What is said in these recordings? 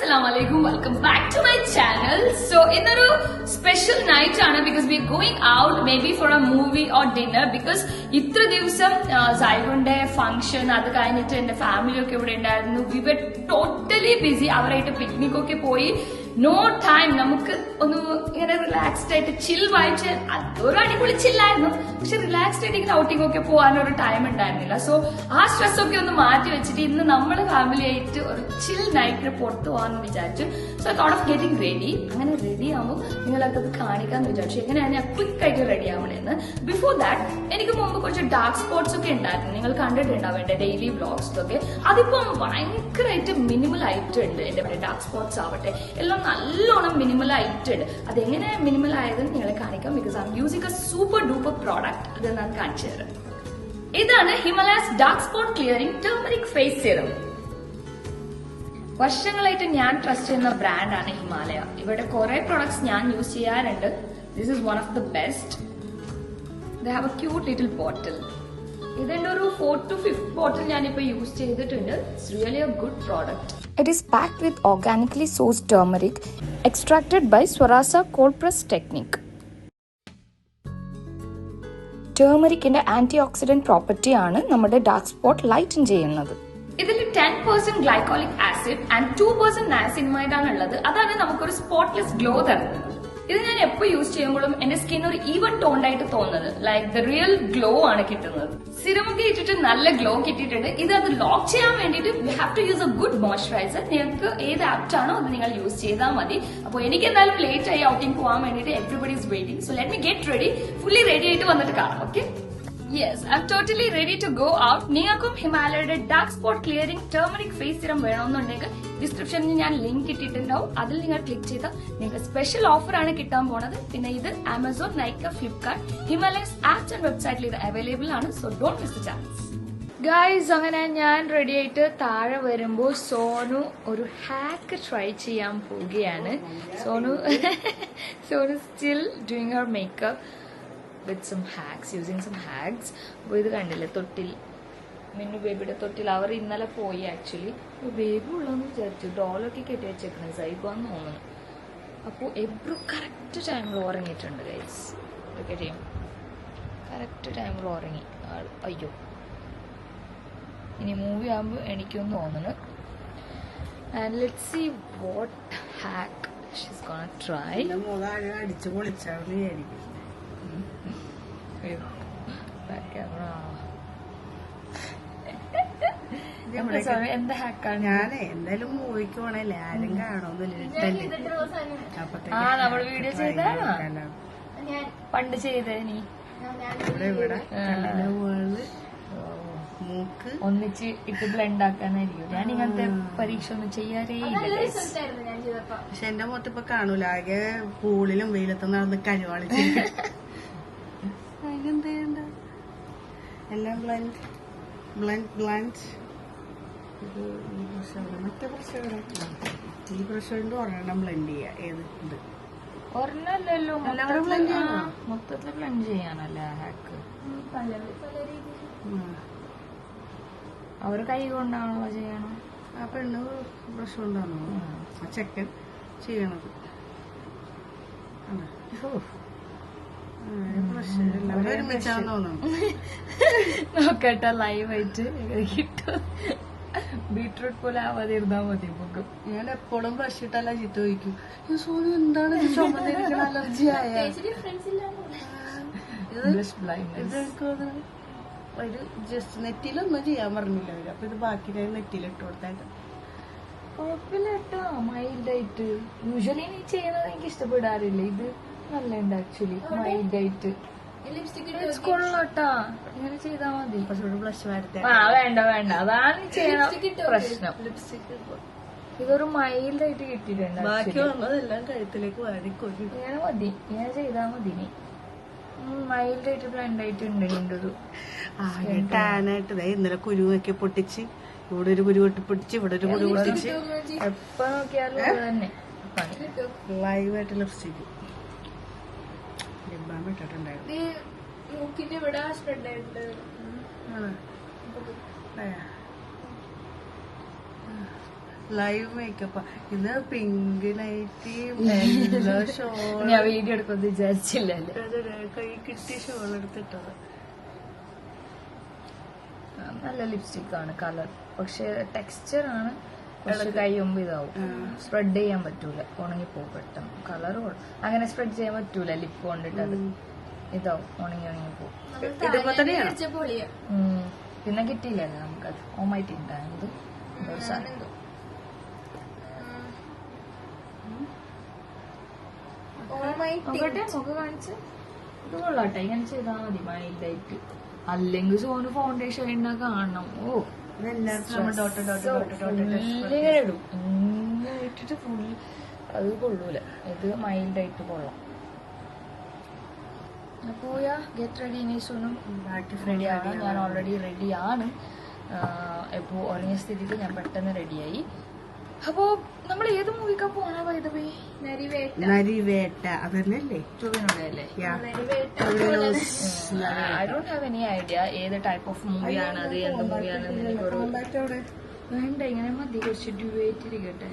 Assalamualaikum, welcome back to my channel. So in a special night because we're going out maybe for a movie or dinner because itra divasam Zaigunde function adu kayinittu ende family okke ivide undarunnu. We were totally busy avarayitte picnic okke poi no time namukku onu ingane relaxed aayittu chill vibes adoru adipoli chill aayirunnu പക്ഷെ relaxed ആയിട്ട് ഇങ്ങനെ outing ഒക്കെ പോകാൻ ഒരു time ഉണ്ടായിരുന്നില്ല. So ആ stress ഒക്കെ ഒന്ന് മാറ്റി വെച്ചിട്ട് ഇന്ന് നമ്മുടെ ഫാമിലി ആയിട്ട് ഒരു ചിൽ നൈറ്റിന് പുറത്ത് പോകാമെന്ന് വിചാരിച്ചു. So I thought of getting ready. അങ്ങനെ റെഡി ആകുമ്പോൾ നിങ്ങളൊക്കെ കാണിക്കാന്ന് വിചാരിച്ചു എങ്ങനെയാണ് ഞാൻ ക്വിക്ക് ആയിട്ട് റെഡി ആവണേന്ന്. ബിഫോർ ദാറ്റ് എനിക്ക് മുമ്പ് കുറച്ച് ഡാർക്ക് സ്പോട്ട്സ് ഒക്കെ ഉണ്ടായിരുന്നു, നിങ്ങൾ കണ്ടിട്ടുണ്ടാവും എന്റെ ഡെയിലി വ്ളോഗ്സ് ഒക്കെ. അതിപ്പം ഭയങ്കരമായിട്ട് മിനിമൽ ആയിട്ടുണ്ട്. എന്റെ ഡാർക്ക് സ്പോട്ട്സ് ആവട്ടെ എല്ലാം നല്ലോണം മിനിമൽ ആയിട്ടുണ്ട്. അതെങ്ങനെ മിനിമൽ ആയതെന്ന് നിങ്ങളെ കാണിക്കാം. Because I am using a super duper product. അത് ഞാൻ കാണിച്ചു തരാം. ഇതാണ് Himalayas dark spot clearing turmeric face serum. വർഷങ്ങളായിട്ട് ഞാൻ ട്രസ്റ്റ് ചെയ്യുന്ന ബ്രാൻഡാണ് ഹിമാലയ. ഇവിടെ കുറെ പ്രോഡക്ട്സ് ഞാൻ യൂസ് ചെയ്യാറുണ്ട്. This is one of the best. They have a cute little bottle. ഇതിന്റെ ഒരു 4th to 5th ബോട്ടിൽ ഞാനിപ്പോ യൂസ് ചെയ്തിട്ടുണ്ട്. It's really a good product. It is packed with organically sourced turmeric extracted by Swarasa cold press technique. ടേമറിക്കിന്റെ antioxidant property ആണ് നമ്മുടെ dark spot lighten ചെയ്യുന്നത്. ഇതിൽ 10% glycolic acid and 2% niacinamide ആണ് ഉള്ളത്. അതാണ് നമുക്കൊരു സ്പോട്ട്ലെസ് ഗ്ലോ തരുന്നത്. ഇത് ഞാൻ എപ്പോൾ യൂസ് ചെയ്യുമ്പോഴും എന്റെ സ്കിൻ ഒരു ഈവൻ ടോൺഡ് ആയിട്ട് തോന്നുന്നത്. ലൈക്ക് ദ റിയൽ ഗ്ലോ ആണ് കിട്ടുന്നത്. സിറം ഒക്കെ ഇട്ടിട്ട് നല്ല ഗ്ലോ കിട്ടിയിട്ടുണ്ട്. ഇത് അത് ലോക്ക് ചെയ്യാൻ വേണ്ടിയിട്ട് you have to use a good moisturizer. നിങ്ങൾക്ക് ഏത് ആപ്റ്റ് ആണോ അത് നിങ്ങൾ യൂസ് ചെയ്താൽ മതി. അപ്പോൾ എനിക്ക് എന്തായാലും ലേറ്റ് ആയി ഔട്ടിംഗ് പോകാൻ വേണ്ടിയിട്ട് everybody is waiting. So let me get ready. Fully ready ആയിട്ട് വന്നിട്ട് കാണാം. Okay, yes, I am totally ready to go out. നിങ്ങൾക്കും ഹിമാലയയുടെ dark spot clearing turmeric face serum വേണമെന്നുണ്ടെങ്കിൽ ഡിസ്ക്രിപ്ഷനിൽ ഞാൻ ലിങ്ക് ഇട്ടിട്ടുണ്ടാവും. അതിൽ നിങ്ങൾ ക്ലിക്ക് ചെയ്താൽ നിങ്ങൾക്ക് സ്പെഷ്യൽ ഓഫർ ആണ് കിട്ടാൻ പോണത്. പിന്നെ ഇത് Amazon, Nykaa, Flipkart, Himalayas apps and വെബ്സൈറ്റിൽ ഇത് അവൈലബിൾ ആണ്. So don't miss the chance. Guys, അങ്ങനെ ഞാൻ റെഡി ആയിട്ട് താഴെ വരുമ്പോൾ സോനു ഒരു ഹാക്ക് ട്രൈ ചെയ്യാൻ പോവുകയാണ്. Sonu still doing her makeup with some hacks, using some hacks. അപ്പോൾ ഇത് കണ്ടില്ലേ, തൊട്ടിൽ, മിന്നു ബേബിയുടെ തൊട്ടിൽ. അവർ ഇന്നലെ പോയി ആക്ച്വലി. ബേബി ഉള്ളതെന്ന് വിചാരിച്ചു. ഡോളൊക്കെ കെട്ടി വെച്ചേക്കണം, സൈബാന്ന് തോന്നുന്നു. അപ്പോൾ എബ്രു കറക്റ്റ് ടൈമിൽ ഉറങ്ങിയിട്ടുണ്ട് ഗൈസ്. ഇതൊക്കെ ചെയ്യും, കറക്റ്റ് ടൈമിൽ ഉറങ്ങി ആൾ. അയ്യോ, ഇനി മൂവി ആകുമ്പോൾ എനിക്കൊന്ന് തോന്നുന്നു. And let's see what hack she's gonna try. അടിച്ചു പൊളിച്ചാൽ എന്താ ഹാക്കാണ്? ഞാനേ എന്തായാലും മൂവിക്ക് പോണല്ലേ, ആരും കാണുന്നില്ല. നമ്മള് വീഡിയോ ചെയ്താണോ പണ്ട് ചെയ്തേ? നീ ഇവിടെ മൂക്ക് ഒന്നിച്ച് ഇട്ട് ബ്ലെൻഡ് ആക്കാനായിരിക്കും. ഞാൻ ഇങ്ങനത്തെ പരീക്ഷ ഒന്നും ചെയ്യാറേ ഇല്ല. പക്ഷെ എന്റെ മുഖത്ത് ഇപ്പൊ കാണൂല, ആകെ പൂളിലും വെയിലത്തും നടന്ന് കരുവാളിച്ച്. അതിനെന്താ എല്ലാം ബ്ലൻഡ് ബ്ലൻഡ് ബ്ലൻഡ്. മറ്റേ ബ്രഷ് ഈ ബ്രഷ് കൊണ്ട് ഒരെണ്ണം ബ്ലെൻഡ് ചെയ്യാ. ഏത് ഇത് ഒരെണ്ണല്ലോ, ബ്ലെൻഡ് ചെയ്യാം. മൊത്തത്തിൽ ബ്ലെൻഡ് ചെയ്യാനല്ലേ ഹാക്ക്. അവര് കൈ കൊണ്ടാണല്ലോ ചെയ്യണം. ആ പെണ്ണ് ബ്രഷ് കൊണ്ടാണോ ആ ചെക്കൻ ചെയ്യണത്? നോക്കട്ടെ ലൈവായിട്ട് കിട്ടും. ബീട്രൂട്ട് പോലെ ആവാതെ ഇരുന്നാ മതി നമുക്ക്. ഞാൻ എപ്പോഴും ബ്രഷ് ഇട്ടല്ല ചീത്ത ചോദിക്കും, സോനു എന്താണ് ചുമന്നിരിക്കണ, അലർജി ആയ? ഒരു ജസ്റ്റ് നെറ്റിലൊന്നും ചെയ്യാൻ പറഞ്ഞില്ല അവര്. അപ്പൊ ഇത് ബാക്കി ഞാൻ നെറ്റിലിട്ട് കൊടുത്തായിട്ട് കുഴപ്പമില്ല കേട്ടോ, മൈൽഡായിട്ട്. യൂഷ്വലി നീ ചെയ്യുന്നത് എനിക്ക് ഇഷ്ടപ്പെടാറില്ല. ഇത് നല്ലുണ്ട് ആക്ച്വലി, മൈൽഡായിട്ട്. കൊള്ളട്ടാ, ഇങ്ങനെ ചെയ്താ മതി. കുറച്ചുകൂടി ബ്ലഷ് വരട്ടെ. വേണ്ട വേണ്ട, അതാണ് ചെയ്യണം പ്രശ്നം. ഇതൊരു മൈൽഡായിട്ട് കിട്ടിയിട്ടുണ്ട്. ബാക്കി വന്നതെല്ലാം കഴുത്തിലേക്ക് വാരിക്കൊരു ഇങ്ങനെ മതി, ഇങ്ങനെ ചെയ്താ മതി. നീ മൈൽഡായിട്ട് ബ്ലെൻഡ് ആയിട്ടുണ്ട്. ഇതിന്റെ ഒരു ടാനായിട്ട് ഇന്നലെ കുരുവൊക്കെ പൊട്ടിച്ച്, ഇവിടെ ഒരു കുരു പൊട്ടിച്ച്, ഇവിടെ ഒരു കുരു പൊട്ടിച്ച്. എപ്പോ നോക്കിയാലും തന്നെ ലൈവായിട്ട് ലിപ്സ്റ്റിക് ലിബാൻ ഇട്ടിട്ടുണ്ടായിരുന്നു. Live makeup. ഇന്ന് പിങ്ക് നൈറ്റി യെല്ലോ ഷോൾ, ഞാൻ വീഡിയോ എടുക്കുമെന്ന് വിചാരിച്ചില്ലല്ലേ. കൈ കിട്ടിയ ഷോൾ എടുത്തിട്ടത്. നല്ല ലിപ്സ്റ്റിക് ആണ് കളർ, പക്ഷെ ടെക്സ്ചർ ആണ് കുറച്ച് കൈയൊമ്പ് ഇതാവും. സ്പ്രെഡ് ചെയ്യാൻ പറ്റൂല, ഉണങ്ങിപ്പോകും പെട്ടെന്ന്. കളർ അങ്ങനെ സ്പ്രെഡ് ചെയ്യാൻ പറ്റൂല ലിപ്പ് കൊണ്ടിട്ട്, അത് ഇതാവും, ഉണങ്ങിപ്പോകും. ഇതിപ്പോ തന്നെയാണ്. പിന്നെ കിട്ടിയില്ലല്ലോ നമുക്കത്. ഓമായിട്ട് ഉണ്ടായത് ഒരു സാധനം. നോക്കട്ടെ, മുഖം കാണിച്ച്. ഇത് കൊള്ളാട്ടെ, ഇങ്ങനെ ചെയ്താൽ മതി മൈൽഡായിട്ട്. അല്ലെങ്കിൽ സോന് ഫൗണ്ടേഷൻ എണ്ണ കാണണം. ഓ ഇടും ഇട്ടിട്ട് ഫുൾ അത് കൊള്ളൂല. ഇത് മൈൽഡായിട്ട് കൊള്ളാം. അപ്പോ ഗെറ്റ് റെഡി നീസുനും റെഡിയാണ്. ഞാൻ ഓൾറെഡി റെഡിയാണ്. ഇപ്പോൾ ഉറങ്ങിയ സ്ഥിതിക്ക് ഞാൻ പെട്ടെന്ന് റെഡിയായി. അപ്പോ നമ്മൾ ഏത് മൂവിക്കാ പോണ വൈദവേ? നരിവേട്ട അതല്ലേ ടൂവിനോടല്ലേ? I don't have any idea ഏത് ടൈപ്പ് ഓഫ് മൂവിയാണ് അത്, എന്ത് മൂവിയാണെന്ന് എനിക്കൊരു വേണ്ട. ഇങ്ങനെ മതി, കുറച്ച് ഡ്യൂവേറ്റ് ഇരിക്കട്ടെ.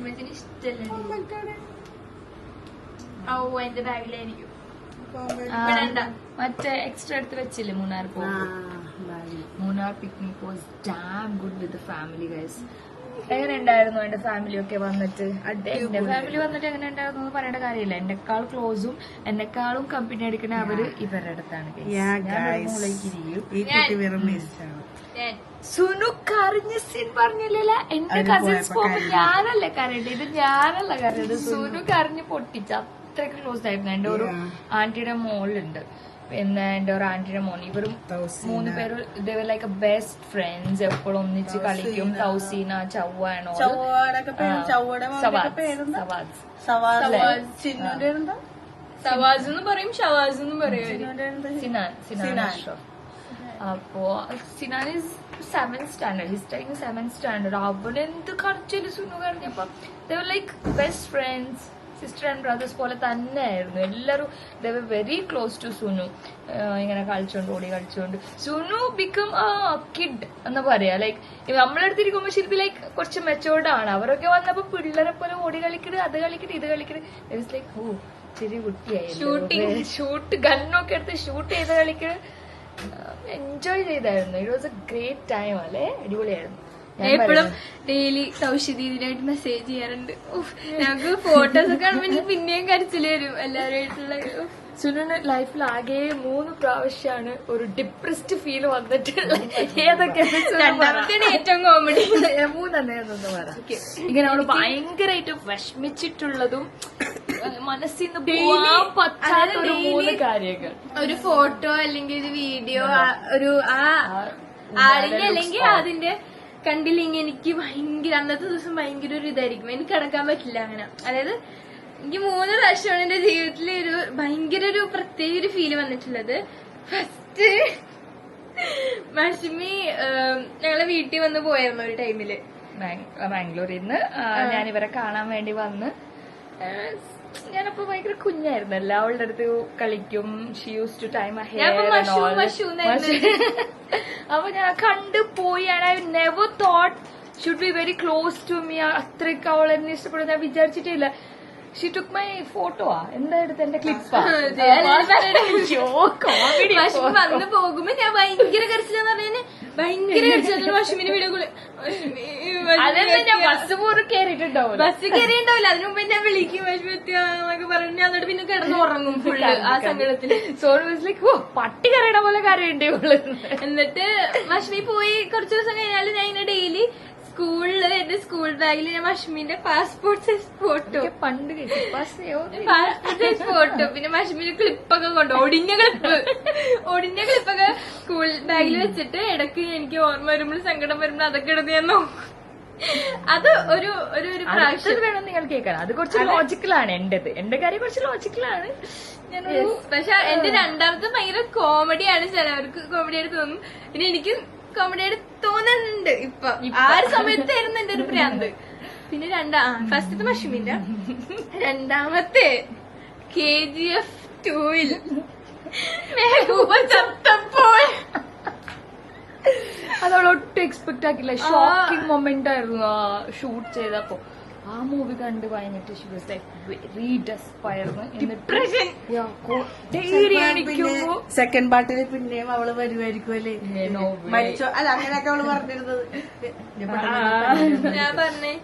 മറ്റേ എക്സ്ട്രാ എടുത്ത് വെച്ചില്ലേ മൂന്നാർ പോകുമ്പോൾ? Munnar picnic was dam good with family guys. എങ്ങനെ ഉണ്ടായിരുന്നു എന്റെ ഫാമിലി ഒക്കെ വന്നിട്ട്? എന്റെ ഫാമിലി വന്നിട്ട് എങ്ങനെ ഉണ്ടായിരുന്നു എന്ന് പറയേണ്ട കാര്യമില്ല. എന്നെക്കാൾ ക്ലോസും എന്നെക്കാളും കമ്പനി അടിക്കണ അവര് ഇവരുടെ അടുത്താണ്. സുനു കരഞ്ഞ സീൻ പറഞ്ഞില്ലല്ല. എന്റെ കസിൻസ് പോകുമ്പോ ഞാനല്ല കരണ്ട്, ഇത് ഞാനല്ല കരണ്ട്. സുനു കരഞ്ഞ് പൊട്ടിച്ച അത്രയ്ക്ക് ക്ലോസ് ആയിരുന്നു. എന്റെ ഒരു ആന്റിയുടെ മോളുണ്ട്, പിന്നെ എന്റെ ഒരു ആന്റിയുടെ മോൻ. ഇവരും 3 പേരും ഇതേപോലെ ലൈക്ക് ബെസ്റ്റ് ഫ്രണ്ട്സ്. എപ്പോഴും ഒന്നിച്ച് കളിക്കും. തൗസീന, ചവ്വാണോ, സവാസ് എന്ന് പറയും, ഷവാസ് എന്ന് പറയും. സിനാൻ. അപ്പോ Sinan is 7th standard. His timing 7th standard. അവനെന്ത് കരച്ചില് സുനു കരഞ്ഞപ്പോ. They were like best friends, sister and brothers പോലെ തന്നെയായിരുന്നു എല്ലാവരും. They were very close to Sunu. ഇങ്ങനെ കളിച്ചോണ്ട് സുനു ബിക്കം ആ കിഡ് എന്ന് പറയാ. ലൈക്ക് നമ്മളെടുത്തിരിക്കുമ്പോ ശില്പി ലൈക്ക് കുറച്ച് മെച്ചോർഡ് ആണ്. അവരൊക്കെ വന്നപ്പോ പിള്ളേരെ പോലെ ഓടി കളിക്കരുത്, അത് കളിക്കരുത്, ഇത് കളിക്കരുത്. ലൈക്ക് ഓ ചെറിയ കുട്ടിയായി. ഷൂട്ട് ഗണ്ണൊക്കെ എടുത്ത് ഷൂട്ട് ചെയ്ത് കളിക്കരുത്. എൻജോയ് ചെയ്തായിരുന്നു. It was A great time അല്ലേ, അടിപൊളിയായിരുന്നു. എപ്പോഴും ഡെയിലി കൗശിതി ഇതിനായിട്ട് മെസ്സേജ് ചെയ്യാറുണ്ട്. ഞങ്ങൾക്ക് ഫോട്ടോസ് ഒക്കെ കാണുമ്പോൾ എനിക്ക് പിന്നെയും കരച്ചില് വരും എല്ലാവരുമായിട്ടുള്ള. സുനുവിന് ലൈഫിൽ ആകെ 3 പ്രാവശ്യമാണ് ഒരു ഡിപ്രസ്ഡ് ഫീൽ വന്നിട്ടുള്ളത്. ഏതൊക്കെ? ഏറ്റവും കോമഡി 3 പറയാം. ഇങ്ങനെ അവള് ഭയങ്കരമായിട്ട് വിഷമിച്ചിട്ടുള്ളതും മനസ്സിൽ നിന്ന് പോവാൻ പറ്റാത്ത ഒരു 3 കാര്യങ്ങൾ. ഒരു ഫോട്ടോ അല്ലെങ്കിൽ ഒരു വീഡിയോ, ഒരു ആളിന്റെ അല്ലെങ്കിൽ അതിന്റെ കണ്ടില്ലെങ്കിൽ എനിക്ക് ഭയങ്കര അന്നത്തെ ദിവസം ഭയങ്കര ഒരു ഇതായിരിക്കും. എനിക്ക് കിടക്കാൻ പറ്റില്ല അങ്ങനെ. അതായത് എനിക്ക് 3 പ്രാവശ്യമാണ് എന്റെ ജീവിതത്തിൽ ഒരു ഭയങ്കര ഒരു പ്രത്യേക ഒരു ഫീല് വന്നിട്ടുള്ളത്. ഫസ്റ്റ് മഷ്മി ഞങ്ങളെ വീട്ടിൽ വന്ന് പോയായിരുന്നു ഒരു ടൈമില് ബാംഗ്ലൂരിൽ നിന്ന്. ഞാൻ ഇവരെ കാണാൻ വേണ്ടി വന്ന്. ഞാനപ്പോ ഭയങ്കര കുഞ്ഞായിരുന്നല്ല, അവളുടെ അടുത്ത് കളിക്കും. ഷീ യൂസ് ടു ടൈം അപ്പൊ ഞാൻ കണ്ടുപോയി. And I never thought should be very close to me. അത്രയ്ക്ക് അവൾ എന്നെ ഇഷ്ടപ്പെടുന്ന ഞാൻ വിചാരിച്ചിട്ടില്ല. She took my photo. എന്താ എടുത്ത് എന്റെ ക്ലിപ്പാ. വന്ന് പോകുമ്പോ ഞാൻ ഭയങ്കര കരച്ചിലെന്ന് പറഞ്ഞാൽ ഭയങ്കര കരച്ചില്ല. മഷ്മിനെ വീഡിയോ കോള് ബസ് പോലും കയറിയിട്ടുണ്ടാവും. ബസ് കയറിയുണ്ടാവില്ല. അതിനു മുമ്പ് ഞാൻ വിളിക്കും എന്നൊക്കെ പറഞ്ഞു. ഞാൻ എന്നിട്ട് പിന്നെ കിടന്ന് ഉറങ്ങും ഫുള്ള് ആ സങ്കടത്തില്. സോൾക്ക് പട്ടി കരയണ പോലെ കരയുണ്ടേ ഉള്ളു. എന്നിട്ട് മഷ്മി പോയി കുറച്ചു ദിവസം കഴിഞ്ഞാല് ഞാൻ ഇങ്ങനെ ഡെയിലി സ്കൂളില് എന്റെ സ്കൂൾ ബാഗിൽ ഞാൻ മഷ്മിന്റെ പാസ്പോർട്ട് സൈസ് ഫോട്ടോ, പണ്ട് പാസ്പോർട്ട് സൈസ് ഫോട്ടോ, പിന്നെ മഷ്മിന്റെ ക്ലിപ്പൊക്കെ കൊണ്ട് ഒടിഞ്ഞ ക്ലിപ്പൊക്കെ സ്കൂൾ ബാഗിൽ വെച്ചിട്ട് ഇടയ്ക്ക് എനിക്ക് ഓർമ്മ വരുമ്പോൾ സങ്കടം വരുമ്പോൾ അതൊക്കെ എടുത്ത് ഞാൻ നോക്കും. അത് ഒരു പ്രാവശ്യം വേണം നിങ്ങൾ കേൾക്കാൻ. അത് കുറച്ച് ലോജിക്കലാണ്. എന്റെ കാര്യം കുറച്ച് ലോജിക്കലാണ്. പക്ഷെ എന്റെ രണ്ടാമത്തെ ഭയങ്കര കോമഡിയാണ്. ചിലവർക്ക് കോമഡിയായിട്ട് തോന്നും, പിന്നെ എനിക്ക് കോമഡിയായിട്ട് തോന്നുന്നുണ്ട് ഇപ്പൊ. ആ ഒരു സമയത്തായിരുന്നു എന്റെ ഒരു ഭ്രാന്ത്. പിന്നെ ഫസ്റ്റത്തെ മഷ്മിന്റെ, രണ്ടാമത്തെ KGF 2 മെഹബൂബ ചത്തപ്പോൾ അത് അവൾ ഒട്ടും എക്സ്പെക്ട് ആക്കില്ല. ഷോക്കിംഗ് മൊമെന്റ് ആയിരുന്നു ആ ഷൂട്ട് ചെയ്തപ്പോ. ആ മൂവി കണ്ട് കഴിഞ്ഞിട്ട് ഷി വാസ് ലൈക്ക് വെരി ഡെസ്പയർന്ന്. എണീക്കുമ്പോ സെക്കൻഡ് പാർട്ടില് പിന്നെയും അവള് വരുമായിരിക്കും അല്ലേ, മരിച്ചോ അല്ല അങ്ങനെയൊക്കെ അവള് പറഞ്ഞിരുന്നത്. ഞാൻ പറഞ്ഞേ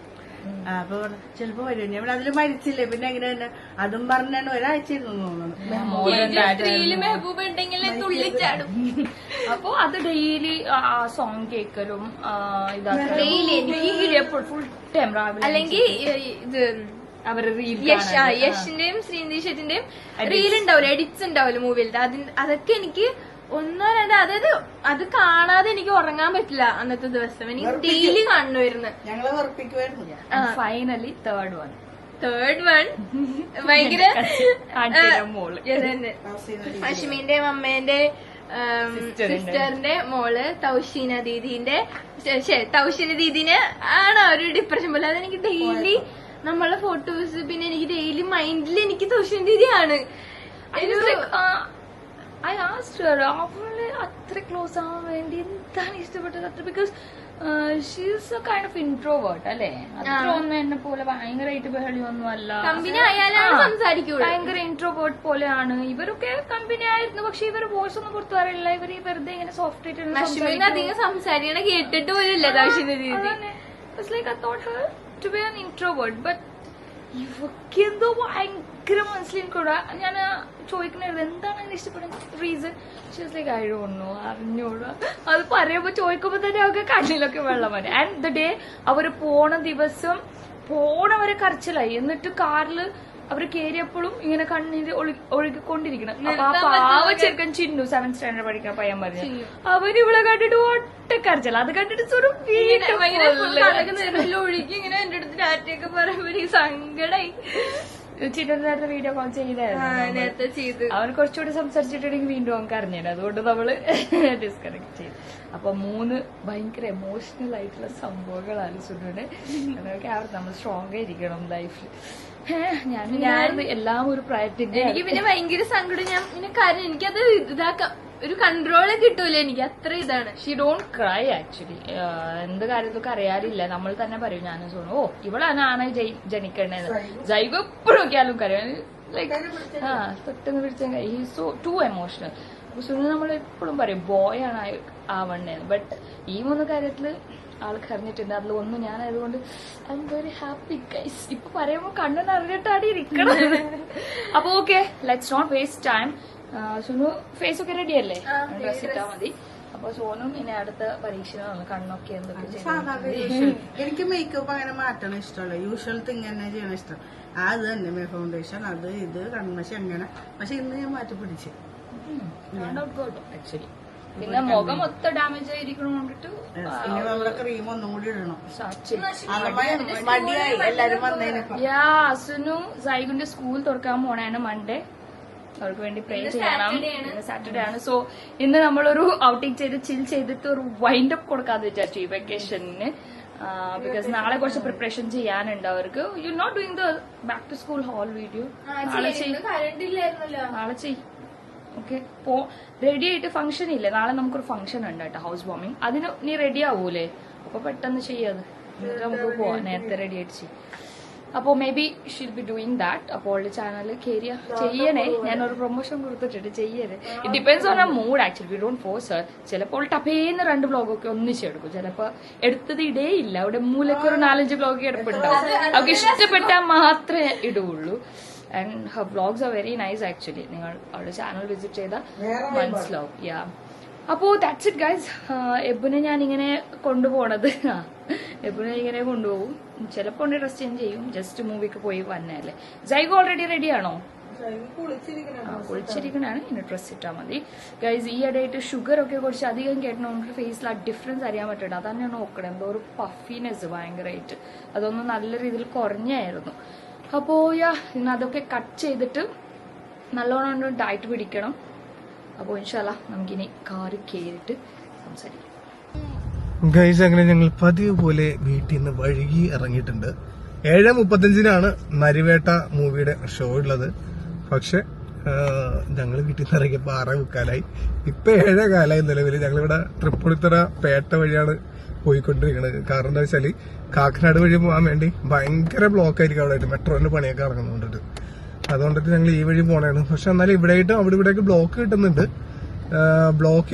അപ്പൊ ചിലപ്പോ വരും. ഞാൻ അതില് മരിച്ചില്ലേ പിന്നെ എങ്ങനെ തന്നെ അതും പറഞ്ഞാണ് ഒരാഴ്ച ഇരുന്നു തോന്നുന്നു. സ്ത്രീയില് മെഹബൂബ് ഉണ്ടെങ്കിൽ തുള്ളിച്ചാടും. അപ്പൊ അത് ഡെയിലി ആ സോങ് കേൾക്കലും Daily ഫുൾ ടൈം രാവിലെ അല്ലെങ്കിൽ ഇത് അവരുടെ റീൽ യഷിന്റെയും ശ്രീനിധി ഷെട്ടിന്റെയും റീൽ ഉണ്ടാവില്ല, എഡിറ്റ്സ് ഉണ്ടാവില്ല മൂവിയിലത്തെ. അതൊക്കെ എനിക്ക് ഒന്നോ രണ്ടോ, അതായത് അത് കാണാതെ എനിക്ക് ഉറങ്ങാൻ പറ്റില്ല അന്നത്തെ ദിവസം. എനിക്ക് ഡെയിലി കാണുമായിരുന്നു. ഞങ്ങളെ ഉറപ്പിക്കുമായിരുന്നു. ഫൈനലി തേർഡ് വൺ ഭയങ്കര മോള് ഇതന്നെ. അശ്മിന്റെയും അമ്മേന്റെ സിസ്റ്ററിന്റെ മോള് തൗഷീന ദീദിന്റെ തൗഷീന ദീദിനെ ആണ് ഒരു ഡിപ്രഷൻ പോലെ. അതെനിക്ക് ഡെയിലി നമ്മളെ ഫോട്ടോസ്, പിന്നെ എനിക്ക് ഡെയിലി മൈൻഡിൽ എനിക്ക് തൗഷീന ദീദിയാണ്. I asked her, അവള് അത്ര ക്ലോസ് ആവാൻ വേണ്ടി എന്താണ് ഇഷ്ടപ്പെട്ടത് അത്ര? Because she's A kind of introvert അല്ലേ, അത്ര ഒന്നും എന്നെ പോലെ ഭയങ്കരമായിട്ട് ബഹളിയൊന്നും അല്ല. കമ്പനി ആയാലാണ് സംസാരിക്കുള്ളൂ. ഭയങ്കര ഇൻട്രോവേർട്ട് പോലെയാണ്. ഇവരൊക്കെ കമ്പനി ആയിരുന്നു, പക്ഷെ ഇവർ വോയിസ് ഒന്നും പുറത്തു പറയില്ല. ഇവർ വെറുതെ ഇങ്ങനെ സോഫ്റ്റ് ആയിട്ട് അശ്വിന് അധികം സംസാരിക്കണ കേട്ടിട്ട് പോലും ഇല്ല തൗഷീന Didi. It's like I thought her to be an introvert, but ഇവക്ക് എന്തോ ഭയങ്കര മനസ്സിലെനിക്കൂടാ. ഞാൻ ചോദിക്കണത് എന്താണ് അതിന് ഇഷ്ടപ്പെടുന്ന reason. She's like I don't know, അറിഞ്ഞൂടാ. അത് പറയുമ്പോ ചോദിക്കുമ്പോ തന്നെ അവർക്ക് കണ്ണിലൊക്കെ വെള്ളം വരും. ആൻഡ് ദ ഡേ അവര് പോണ ദിവസം പോണവരെ കരച്ചിലായി. എന്നിട്ട് കാറില് അവര് കേറിയപ്പോഴും ഇങ്ങനെ കണ്ണീര് ഒഴുകിക്കൊണ്ടിരിക്കണം. അപ്പൊ ആ പാവ ചെറുക്കൻ ചിന്നു 7th സ്റ്റാൻഡേർഡ് പഠിക്കുന്ന പയ്യൻ പറഞ്ഞു അവരിവിടെ കണ്ടിട്ട് ഒട്ടക്കരച്ചല്ല. അത് കണ്ടിട്ട് ഒഴുകി ഇങ്ങനെ എന്റെ അടുത്ത് ഡാറ്റയൊക്കെ പറയുമ്പോ എനിക്ക് സങ്കടായി. ചിന്നന്റെ നേരത്തെ വീഡിയോ കോൾ ചെയ്തായിരുന്നു, നേരത്തെ ചെയ്ത്. അവൻ കുറച്ചുകൂടി സംസാരിച്ചിട്ടുണ്ടെങ്കിൽ വീണ്ടും അവൻ അറിഞ്ഞില്ല. അതുകൊണ്ട് നമ്മള് ഡിസ്കണക്ട് ചെയ്തു. അപ്പൊ 3 ഭയങ്കര എമോഷണൽ ആയിട്ടുള്ള സംഭവങ്ങളാണ് സുനുവിന്. അതൊക്കെ നമ്മൾ സ്ട്രോങ് ആയിരിക്കണം ലൈഫിൽ. ഞാൻ എല്ലാം ഒരു പ്രയത്നം. എനിക്ക് പിന്നെ ഭയങ്കര സങ്കടം. ഞാൻ പിന്നെ കാര്യം എനിക്കത് ഇതാക്കാം, ഒരു കൺട്രോള് കിട്ടൂല. എനിക്ക് അത്ര ഇതാണ്. She don't cry actually. എന്ത് കാര്യത്തൊക്കെ അറിയാറില്ല. നമ്മൾ തന്നെ പറയും ഞാനും സോണു ഓ ഇവളാണ് ജനിക്കണ്ടേന്ന്. ജൈവ എപ്പോഴും നോക്കിയാലും കരയും. ലൈക്ക് പെട്ടെന്ന് പിടിച്ചാൽ ഹീ സോ ടു എമോഷണൽ. അപ്പൊ സുനു നമ്മൾ എപ്പോഴും പറയും ബോയ് ആണ് ആവണ്ടേന്ന്. ബട്ട് ഈ 3 കാര്യത്തില് ആൾക്ക് അറിഞ്ഞിട്ടുണ്ട്. അതിലൊന്നും ഞാനായതുകൊണ്ട് I am very happy guys. ഇപ്പൊ പറയുമ്പോ കണ്ണെന്ന് അറിഞ്ഞിട്ടാണ് ഇരിക്കണം. അപ്പൊ okay, let's not waste time. Sunu face ഒക്കെ റെഡി അല്ലേ? ഡ്രസ് ഇട്ടാ മതി. അപ്പൊ സോനും ഇനി അടുത്ത പരീക്ഷണമാണ് കണ്ണൊക്കെ എന്തൊക്കെ ചെയ്യും. എനിക്ക് മേക്കപ്പ് അങ്ങനെ മാറ്റണം ഇഷ്ടമല്ല. യൂഷ്വൽ തിങ് തന്നെ ചെയ്യണം ഇഷ്ടം. അത് തന്നെ ഫൗണ്ടേഷൻ അത് ഇത് കൺമശി അങ്ങനെ. പക്ഷെ ഇന്ന് ഞാൻ മാറ്റി പിടിച്ചു ആക്ച്വലി. പിന്നെ മുഖം മൊത്തം ഡാമേജ് ആയിരിക്കണോണ്ടിട്ട് ഇനി നമ്മുടെ ക്രീം ഒന്നും കൂടി ഇടണം. മടിയായി എല്ലാരും വന്നതിനൊക്കെ. സുനു സൈഗുന്റെ സ്കൂൾ തുറക്കാൻ പോണാണ് മൺഡേ. അവർക്ക് വേണ്ടി പ്രേ ചെയ്യണം. സാറ്റർഡേ ആണ്. സോ ഇന്ന് നമ്മളൊരു ഔട്ടിംഗ് ചെയ്ത് ചിൽ ചെയ്തിട്ട് ഒരു വൈൻഡ് അപ്പ് കൊടുക്കാന്ന് വിചാരിച്ചു ഈ വെക്കേഷന്. ബിക്കോസ് നാളെ കുറച്ച് പ്രിപ്പറേഷൻ ചെയ്യാനുണ്ട് അവർക്ക്. You not doing the back to school whole video നാളെ ചെയ്യും. ഓക്കെ, റെഡി ആയിട്ട് ഫംഗ്ഷൻ ഇല്ലേ നാളെ? നമുക്കൊരു ഫംഗ്ഷൻ ഉണ്ട് കേട്ടോ, ഹൗസ് വാമിങ്. അതിന് നീ റെഡി ആവൂലേ? അപ്പൊ പെട്ടെന്ന് ചെയ്യാത്, എന്നിട്ട് നമുക്ക് പോവാം. നേരത്തെ റെഡി ആയിട്ട് ചെയ്യും. അപ്പോ may be she'll be doing that. അപ്പോൾ ചാനൽ കയറിയ ചെയ്യണേ. ഞാനൊരു പ്രൊമോഷൻ കൊടുത്തിട്ടുണ്ട്, ചെയ്യരുത്. ഇറ്റ് ഡിപെൻഡ്സ് ഓൺ ആ mood actually. We don't force Har. ചിലപ്പോൾ ടപ്പേന്ന് 2 വ്ളോഗൊക്കെ ഒന്നിച്ചെടുക്കും. ചിലപ്പോ എടുത്തത് ഇടേ ഇല്ല. അവിടെ മൂലക്കൊരു 4-5 വ്ളോഗ് എടുപ്പുണ്ടാവും. അവർക്ക് ഇഷ്ടപ്പെട്ടാൽ മാത്രമേ ഇടുള്ളൂ. And her vlogs are very nice actually. നിങ്ങൾ അവരുടെ ചാനൽ വിസിറ്റ് ചെയ്താൽ മനസ്സിലാവും. യാ, അപ്പോ ദാറ്റ്സ് ഇറ്റ് ഗൈസ്. എബിനെ ഞാൻ ഇങ്ങനെ കൊണ്ടുപോണത് എബിനെ ഇങ്ങനെ കൊണ്ടുപോകും. ചിലപ്പോ ഡ്രസ് ചേഞ്ച് ചെയ്യും. ജസ്റ്റ് മൂവിക്ക് പോയി വന്നല്ലേ. ജൈഗോ ഓൾറെഡി റെഡിയാണോ? കുളിച്ചിരിക്കണാണ്. ഇനി ഡ്രസ് ഇട്ടാൽ മതി ഗൈസ്. ഈ ഇടയായിട്ട് ഷുഗർ ഒക്കെ കുറച്ച് അധികം കേട്ടണം. നമുക്ക് ഫേസിൽ ആ ഡിഫറൻസ് അറിയാൻ പറ്റണ്ട. അതാണ് ഞാൻ നോക്കണം. എന്തോ ഒരു പഫിനെസ് ഭയങ്കരമായിട്ട്. അതൊന്നും നല്ല രീതിയിൽ കുറഞ്ഞായിരുന്നു. അപ്പോ ഇന്ന് അതൊക്കെ കട്ട് ചെയ്തിട്ട് നല്ലോണം ഡയറ്റ് പിടിക്കണം. അപ്പോൾ ഇൻഷാല്ലാ നമുക്കിനി കാറ് കയറിയിട്ട് സംസാരിക്കാം. ഗൈസ്, അങ്ങനെ ഞങ്ങൾ പതിവ് പോലെ വീട്ടിൽ നിന്ന് വഴുകി ഇറങ്ങിയിട്ടുണ്ട്. 7:35 നരിവേട്ട മൂവിയുടെ ഷോ ഉള്ളത്. പക്ഷെ ഞങ്ങൾ വീട്ടിൽ നിന്ന് ഇറങ്ങിയപ്പോൾ 6:45 ഇപ്പൊ 7:15 നിലവിൽ. ഞങ്ങളിവിടെ തൃപ്പൂണിത്തറ പേട്ട വഴിയാണ് പോയിക്കൊണ്ടിരിക്കുന്നത്. കാരണം എന്താ വെച്ചാല് കാക്കനാട് വഴി പോകാൻ വേണ്ടി ഭയങ്കര ബ്ലോക്ക് ആയിരിക്കും അവിടെ ആയിട്ട്, മെട്രോന്റെ പണിയൊക്കെ ഇറങ്ങുന്നുണ്ട്. അതുകൊണ്ടിട്ട് ഞങ്ങൾ ഈ വഴി പോണാണ്. പക്ഷെ എന്നാലും ഇവിടെയായിട്ടും അവിടെ ഇവിടെയൊക്കെ ബ്ലോക്ക് കിട്ടുന്നുണ്ട്. ബ്ലോക്ക്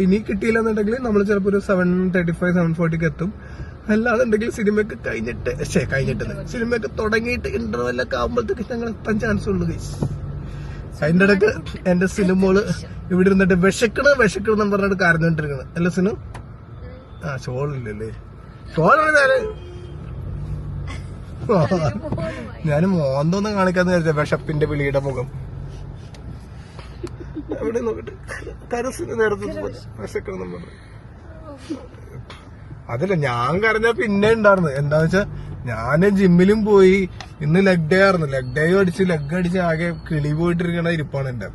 ഇനി കിട്ടിയില്ലെന്നുണ്ടെങ്കിൽ നമ്മൾ ചിലപ്പോൾ ഒരു 7:35 7:40 എത്തും. അല്ലാന്നുണ്ടെങ്കിൽ സിനിമയൊക്കെ സിനിമയൊക്കെ തുടങ്ങിയിട്ട് ഇന്റർവെല്ലൊക്കെ ആകുമ്പോഴത്തേക്ക് ഞങ്ങൾ എത്താൻ ചാൻസ് ഉള്ളു. അതിന്റെ ഇടയ്ക്ക് എന്റെ സിനിമകള് ഇവിടെ ഇരുന്നിട്ട് വിശക്കണം എന്ന് പറഞ്ഞിട്ട് കരഞ്ഞോണ്ടിരിക്കണം. അല്ല സിനു? ആ ഷോളില്ലല്ലേ? ഞാൻ മോന്തോന്ന് കാണിക്കാന്ന് വിചാരിച്ച വിശപ്പിന്റെ വിളിയുടെ മുഖം എവിടെ നോക്കിട്ട് കരസിന് നേരത്തെ വിശക്കണം പറഞ്ഞു. അതല്ല, ഞാൻ കരഞ്ഞ പിന്നെ ഉണ്ടായിരുന്നു. എന്താന്ന് വെച്ചാ ഞാന് ജിമ്മിലും പോയി. ഇന്ന് ലെഗ് ഡേ ആയിരുന്നു. ലെഗ് അടിച്ച് ആകെ കിളി പോയിട്ടിരിക്കണ ഇരിപ്പാണ് എന്റെ.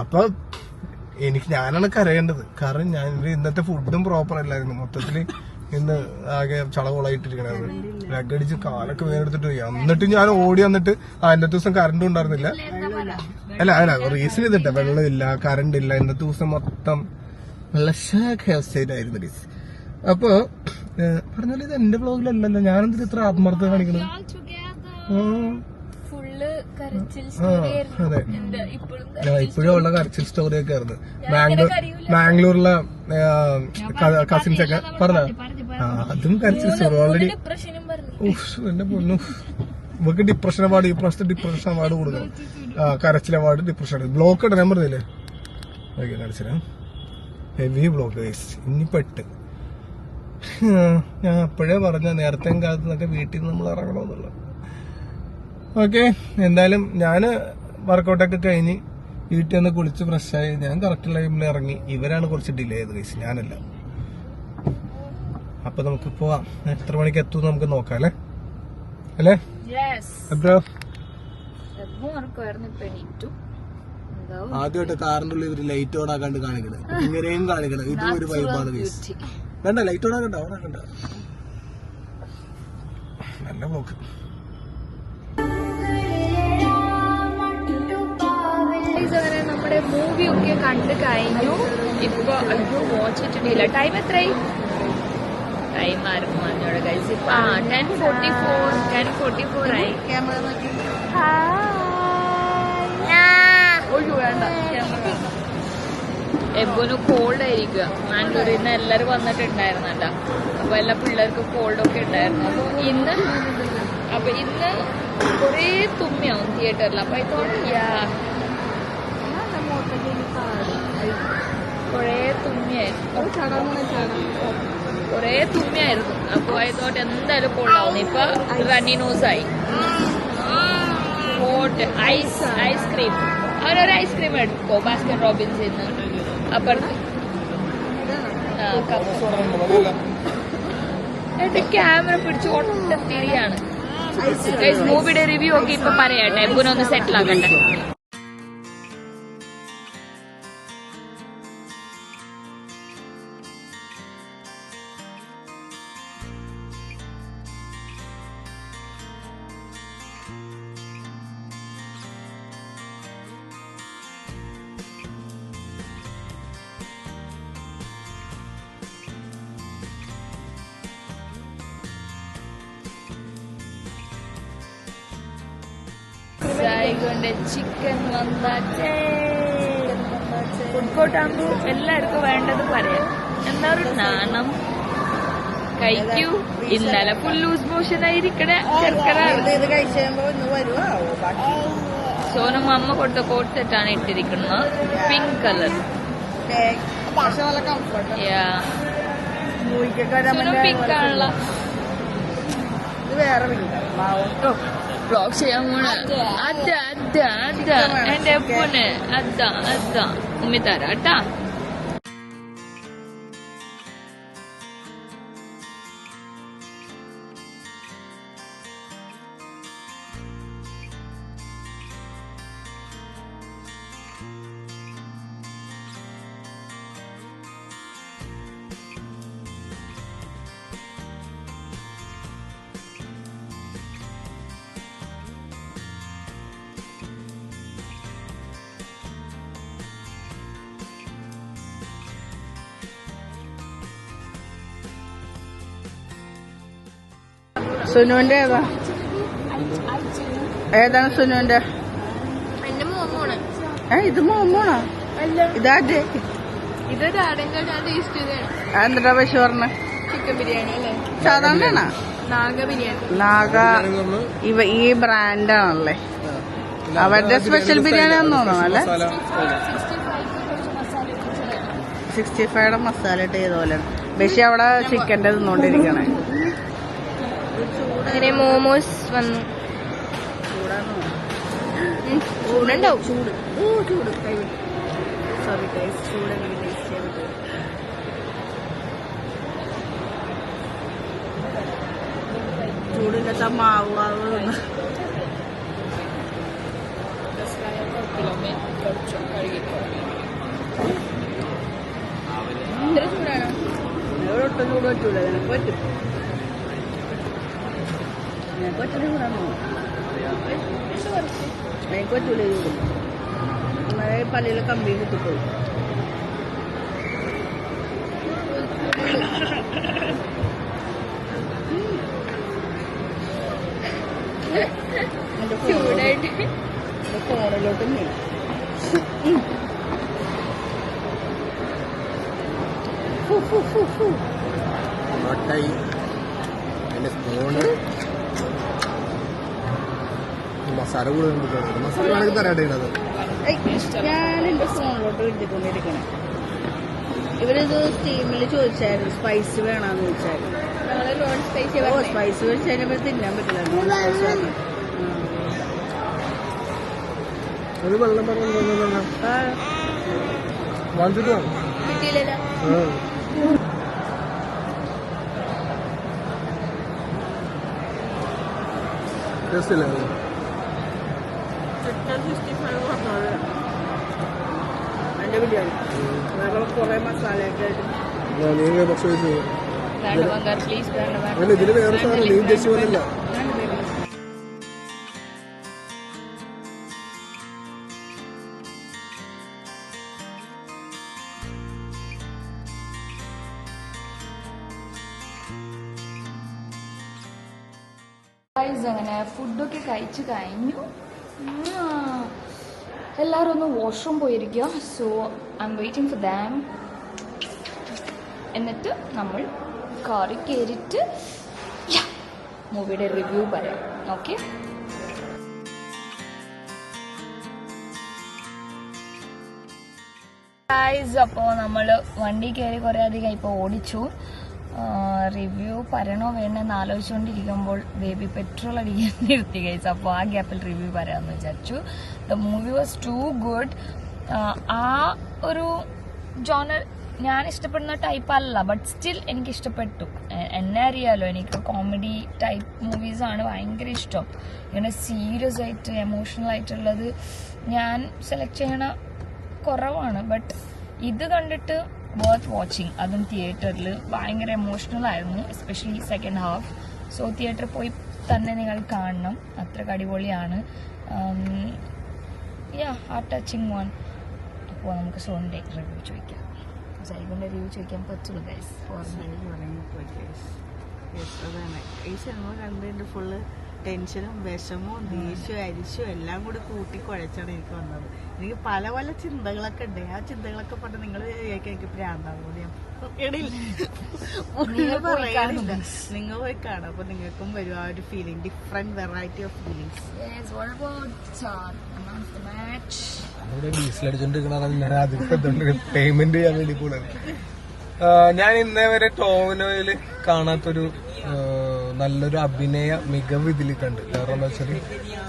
അപ്പൊ ഞാനാണ് കരയേണ്ടത്. കാരണം ഞാൻ ഇന്നത്തെ ഫുഡും പ്രോപ്പർ അല്ലായിരുന്നു. മൊത്തത്തില് ഇന്ന് ആകെ ചളകൊളായിട്ടിരിക്കണത്. ലെഗ് അടിച്ച് കാലൊക്കെ വേനെടുത്തിട്ട് പോയി. എന്നിട്ട് ഞാൻ ഓടി വന്നിട്ട് ഇന്നത്തെ ദിവസം കറണ്ടും ഉണ്ടായിരുന്നില്ല. അല്ല റീസൺ ചെയ്തിട്ട വെള്ളമില്ല, കറണ്ട് ഇല്ല. ഇന്നത്തെ ദിവസം മൊത്തം നല്ല അവസ്ഥയിലായിരുന്നു ഗൈസ്. അപ്പൊ പറഞ്ഞാൽ ഇത് എന്റെ ബ്ലോഗിലല്ലല്ലോ, ഞാനെന്തിന് ഇത്ര ആത്മാർത്ഥത കാണിക്കണത്? അതെ, ഇപ്പോഴും ഉള്ള കരച്ചിൽ സ്റ്റോറിയൊക്കെ ആയിരുന്നു. ബാംഗ്ലൂരിലെ കസിൻസ് ഒക്കെ പറഞ്ഞ അതും കരച്ചിൽ സ്റ്റോറി ഓൾറെഡി. എന്റെ പൊന്നു, ഇവർക്ക് ഡിപ്രഷൻ അവാർഡ്, ഈ പ്രാവശ്യത്തെ ഡിപ്രഷൻ അവാർഡ് കൊടുക്കണം. കരച്ചിൽ അവാർഡ്, ഡിപ്രഷൻ ബ്ലോക്ക് ഇടാൻ ഞാൻ പറഞ്ഞില്ലേ? ഓക്കെ, കരച്ചില ഹെവി ബ്ലോക്ക് ഇനി പെട്ട്. ഞാൻ അപ്പോഴേ പറഞ്ഞ നേരത്തെ കാലത്ത് നിന്നൊക്കെ വീട്ടിൽ നിന്ന് നമ്മൾ ഇറങ്ങണമെന്നുള്ളത്. ഓക്കെ, എന്തായാലും ഞാന് വർക്കൗട്ടൊക്കെ കഴിഞ്ഞ് വീട്ടിൽ നിന്ന് കുളിച്ച് ഫ്രഷായി ഞാൻ കറക്റ്റ് ടൈമിൽ ഇറങ്ങി. ഇവരാണ് കുറച്ച് ഡിലേ ചെയ്ത് കഴിച്ചു, ഞാനല്ല. അപ്പൊ നമുക്ക് പോവാം. എത്ര മണിക്ക് എത്തും നമുക്ക് നോക്കാം അല്ലേ? എപ്പോഴോ ആദ്യമായിട്ട് കാറിന്റെ ഉള്ളിൽ ഇവര് ലൈറ്റ് ഓൺ ആക്കാണ്ട് കാണിക്കണത്. ഇങ്ങനെയും കാണിക്കണം. ഇതും ഒരു വൈബാണ്. വേണ്ട, ലൈറ്റ് ഓൺ ആക്കണ്ട. നല്ല ബ്ലോക്ക്. അങ്ങനെ നമ്മുടെ മൂവി ഒക്കെ കണ്ടു കഴിഞ്ഞു. ഇപ്പൊ വാച്ച് ഇട്ടിട്ടില്ല. ടൈം എത്രയായി? ടൈം ആർക്കും പറഞ്ഞോടെ കഴിച്ച് 10:44 ആയി. ഒഴിവ് വേണ്ട, എപ്പോഴും കോൾഡ് ആയിരിക്കുക. മാംഗ്ലൂരിൽ നിന്ന് എല്ലാവരും വന്നിട്ടുണ്ടായിരുന്നല്ല. അപ്പൊ എല്ലാ പിള്ളേർക്കും കോൾഡൊക്കെ ഉണ്ടായിരുന്നു. അപ്പൊ ഇന്ന് കുറേ തുമ്മിയാവും തിയേറ്ററിൽ. അപ്പൊ കുറേ തുമ്മിയായിരുന്നു. അപ്പൊ ആയതോട്ട് എന്തായാലും കൊള്ളാവും. ഇപ്പൊ റണ്ണി നോസായി. ഐസ്ക്രീം, അവരൊരു ഐസ്ക്രീം എടുക്കോ ബാസ്കറ്റ് റോബിൻസിൽ നിന്ന്. അപ്പുറത്ത് എന്റെ ക്യാമറ പിടിച്ച് ഒട്ടത്തിരിയാണ്. മൂവിയുടെ റിവ്യൂ ഒക്കെ ഇപ്പൊ പറയട്ടെ. എപ്പോഴൊന്ന് സെറ്റിൽ ആക്കട്ടെ. ചിക്കൻ വന്നാച്ചേ ഫുഡ് കോർട്ട് ആകുമ്പോൾ എല്ലാവർക്കും വേണ്ടത് പറയാം. എന്താ ഒരു നാണം. കഴിക്കൂ. ഇന്നലെ ഫുൾ ലൂസ് മോഷൻ ആയിരിക്കണേ സോനം അമ്മ കൊടുത്ത കോട്ട് സെറ്റാണ് ഇട്ടിരിക്കുന്നത്. Pink colour. പിങ്ക് ആണല്ലോ. വ്ളോഗ് ചെയ്യാൻ പോണ എന്റെ എപ്പോണ് ഉമ്മി തരാം കേട്ടാ. സുനുവിന്റെ ഏതാണ് സുനുവിന്റെ? എന്റെ മോമോണ്. ഇത് മോമോണോ? ഇതാദ്യ ഇത് ഡാഡിന്റെ ഞാൻ ടേസ്റ്റ് ചെയ്തതാണ്. എന്താ പക്ഷെ പറഞ്ഞ ചിക്കൻ ബിരിയാണി അല്ലേ? സാധാരണ നാഗ ബിരിയാണി. നാഗ ഈ ബ്രാൻഡാണല്ലേ അവരുടെ സ്പെഷ്യൽ ബിരിയാണി ആണെന്ന് തോന്നണം അല്ലേ? 65 മസാല ഇട്ട് ചെയ്ത പോലെ. പക്ഷെ അവിടെ ചിക്കൻ്റെ തിന്നോണ്ടിരിക്കണേ. അങ്ങനെ മോമോസ് വന്നു. ചൂടുണ്ടാവും. ചൂട് സോറി ഗൈസ്, ചൂട് എനിക്ക് ടേസ്റ്റ് ചെയ്യാൻ പറ്റും. ചൂടില്ലാത്ത മാവ് ഇത്ര ചൂടാണോ? ഒട്ടും ചൂട് പറ്റൂല. നിനക്ക് പറ്റും. നിനക്ക് പറ്റുന്ന ചൂടാണോ? എനിക്ക് പറ്റൂല ചൂട്. നമ്മളെ പള്ളിയിൽ കമ്പി കുത്തിപ്പോയി. ചൂടായിട്ട് ഫോണിലോട്ട് മസാല കൂടുതൽ മസാല തരാട്ടത്. ഞാൻ എന്റെ ഫോണിലോട്ട് എഴുതിക്കൊണ്ടിരിക്കണേ. ഇവരിത് സ്റ്റീമിൽ ചോദിച്ചായിരുന്നു സ്പൈസ് വേണമെന്ന് ചോദിച്ചായിരുന്നു. നമ്മള് നോൺ സ്പൈസി സ്പൈസ് വെച്ച് കഴിഞ്ഞപ്പോൾ തിന്നാൻ പറ്റില്ല. അത് വെള്ളം പറഞ്ഞു വാങ്ങിച്ചിട്ട് കിട്ടിയില്ലല്ലോ. ടേസ്റ്റ് ഇല്ല. ചിക്കൻ 65 പറഞ്ഞത് അതിന്റെ ബിരിയാണി വേറെ കുറെ മസാലയൊക്കെ ആയിട്ട്. നീ പക്ഷേ പ്ലീസ് അല്ല ഇതിന് വേറെ സാധനം നീ ഉദ്ദേശിച്ചു പോലില്ല. അങ്ങനെ ഫുഡൊക്കെ കഴിച്ചു കഴിഞ്ഞു. എല്ലാവരും ഒന്ന് വാഷ്റൂം പോയിരിക്കുക. So I am waiting for them. എന്നിട്ട് നമ്മൾ കാറിൽ കയറിയിട്ട് മൂവിയുടെ റിവ്യൂ പറയാം. ഓക്കെ, അപ്പോൾ നമ്മൾ വണ്ടി കയറി കുറേ അധികം ഇപ്പോൾ ഓടിച്ചു. റിവ്യൂ പറയണോ വേണ്ടെന്ന് ആലോചിച്ചുകൊണ്ടിരിക്കുമ്പോൾ ബേബി പെട്രോൾ അടിക്കാൻ നിർത്തി ഗൈസ്. അപ്പോൾ ആ ഗ്യാപ്പിൽ റിവ്യൂ പറയാമെന്ന് വിചാരിച്ചു. The movie was too good. ആ ഒരു ജോണർ ഞാൻ ഇഷ്ടപ്പെടുന്ന ടൈപ്പ് അല്ല, ബട്ട് സ്റ്റിൽ എനിക്ക് ഇഷ്ടപ്പെട്ടു. എന്നെ അറിയാലോ, എനിക്ക് കോമഡി ടൈപ്പ് മൂവീസാണ് ഭയങ്കര ഇഷ്ടം. ഇങ്ങനെ സീരിയസ് ആയിട്ട് എമോഷണൽ ആയിട്ടുള്ളത് ഞാൻ സെലക്ട് ചെയ്യണ കുറവാണ്. ബട്ട് ഇത് കണ്ടിട്ട് വർത്ത് വാച്ചിങ്. അതും തിയേറ്ററിൽ ഭയങ്കര എമോഷണൽ ആയിരുന്നു, എസ്പെഷ്യലി സെക്കൻഡ് ഹാഫ്. സോ തിയേറ്ററിൽ പോയി തന്നെ നിങ്ങൾ കാണണം, അത്ര അടിപൊളിയാണ്. Heart touching one. അപ്പോൾ നമുക്ക് സോണിൻ്റെ റിവ്യൂ ചോദിക്കാം. സൈബിൻ്റെ റിവ്യൂ ചോദിക്കാൻ പറ്റുള്ളൂ ഗൈസ്. അതാണ് ഈ സിനിമ കണ്ടതിന്റെ ഫുള്ള് ടെൻഷനും വിഷമവും ദേഷ്യവും അരിശവും എല്ലാം കൂടി കൂട്ടി കുഴച്ചാണ് എനിക്ക് വന്നത്. എനിക്ക് പല പല ചിന്തകളൊക്കെ ഉണ്ട്. ആ ചിന്തകളൊക്കെ പറഞ്ഞ് നിങ്ങൾ എനിക്ക് പ്രാന്താവുന്നത് ഞാൻ പറയണില്ല. നിങ്ങൾ പോയി കാണാം. അപ്പൊ നിങ്ങൾക്കും വരും ആ ഒരു feeling, different variety of feelings. Payment ചെയ്യാൻ വേണ്ടി കൂടെ ഞാൻ ഇന്നേ വരെ ടോവിനോയില് കാണാത്തൊരു നല്ലൊരു അഭിനയ മികവ് ഇതിൽ കണ്ട്. കാരണം എന്താ വെച്ചാൽ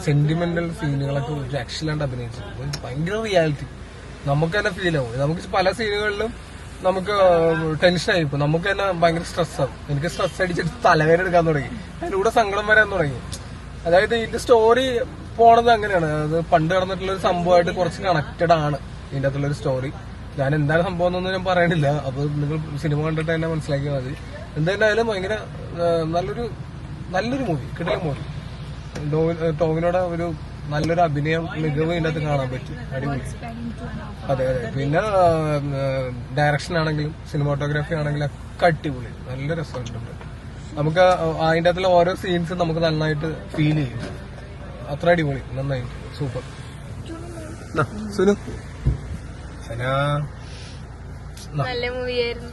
സെന്റിമെന്റൽ സീനുകളൊക്കെ രക്ഷയിലാണ്ട് അഭിനയിച്ചു. ഭയങ്കര റിയാലിറ്റി നമുക്ക് തന്നെ ഫീൽ ആവും. നമുക്ക് പല സീനുകളിലും നമുക്ക് ടെൻഷനായി ഇപ്പൊ നമുക്ക് തന്നെ ഭയങ്കര സ്ട്രെസ്സാവും. എനിക്ക് സ്ട്രെസ് അടിച്ചിട്ട് തലവേദന എടുക്കാൻ തുടങ്ങി, അതിലൂടെ സങ്കടം വരാൻ തുടങ്ങി. അതായത് ഇതിന്റെ സ്റ്റോറി പോണത് അങ്ങനെയാണ്. അത് പണ്ട് നടന്നിട്ടുള്ള ഒരു സംഭവമായിട്ട് കുറച്ച് കണക്റ്റഡ് ആണ് ഇതിന്റെ അകത്തുള്ളൊരു സ്റ്റോറി. ഞാൻ എന്താണ് സംഭവം എന്നൊന്നും ഞാൻ പറയണില്ല. അപ്പൊ നിങ്ങൾ സിനിമ കണ്ടിട്ട് തന്നെ മനസ്സിലാക്കിയാൽ മതി. എന്തായാലും ഭയങ്കര നല്ലൊരു മൂവി, കിടില മൂവി. ടോവിനോടെ ഒരു നല്ലൊരു അഭിനയം മികവ് ഇതിന്റെ അകത്ത് കാണാൻ പറ്റും. അടിപൊളി. അതെ. പിന്നെ ഡയറക്ഷൻ ആണെങ്കിലും സിനിമാറ്റോഗ്രാഫി ആണെങ്കിലും ഒക്കെ അടിപൊളി. നല്ല രസമുണ്ട്. നമുക്ക് അതിന്റെ അകത്തുള്ള ഓരോ സീൻസും നമുക്ക് നന്നായിട്ട് ഫീൽ ചെയ്യും. അത്ര അടിപൊളി, നന്നായി, സൂപ്പർ. സുനു സനാ നല്ല മൂവിയായിരുന്നു.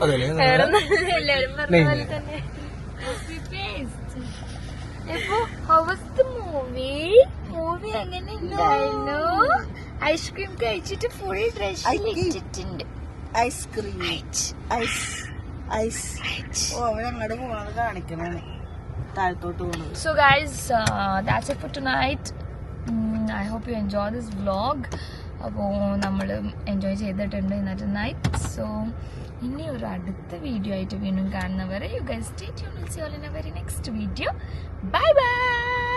അതെല്ലേ എല്ലാവരും പറഞ്ഞ പോലെ തന്നെ. മൂവി എങ്ങനെ ഉണ്ടായിരുന്നു? ഐസ്ക്രീം കഴിച്ചിട്ട് ഫുൾ ഡ്രസ്സിലിട്ടിട്ടുണ്ട്. ഐസ്ക്രീം ഐസ് അവരങ്ങോട്ട് പോണത് കാണിക്കണേ, താഴത്തോട്ട് പോണത്. So guys, that's it for tonight. I hope you enjoy this vlog. അപ്പോൾ നമ്മൾ എൻജോയ് ചെയ്തിട്ടുണ്ട് ഇന്നത്തെ നൈറ്റ്. സോ ഇനി ഒരു അടുത്ത വീഡിയോ ആയിട്ട് വീണ്ടും കാണുന്നവരെ you guys stay tuned. See you all in a very next video. Bye bye.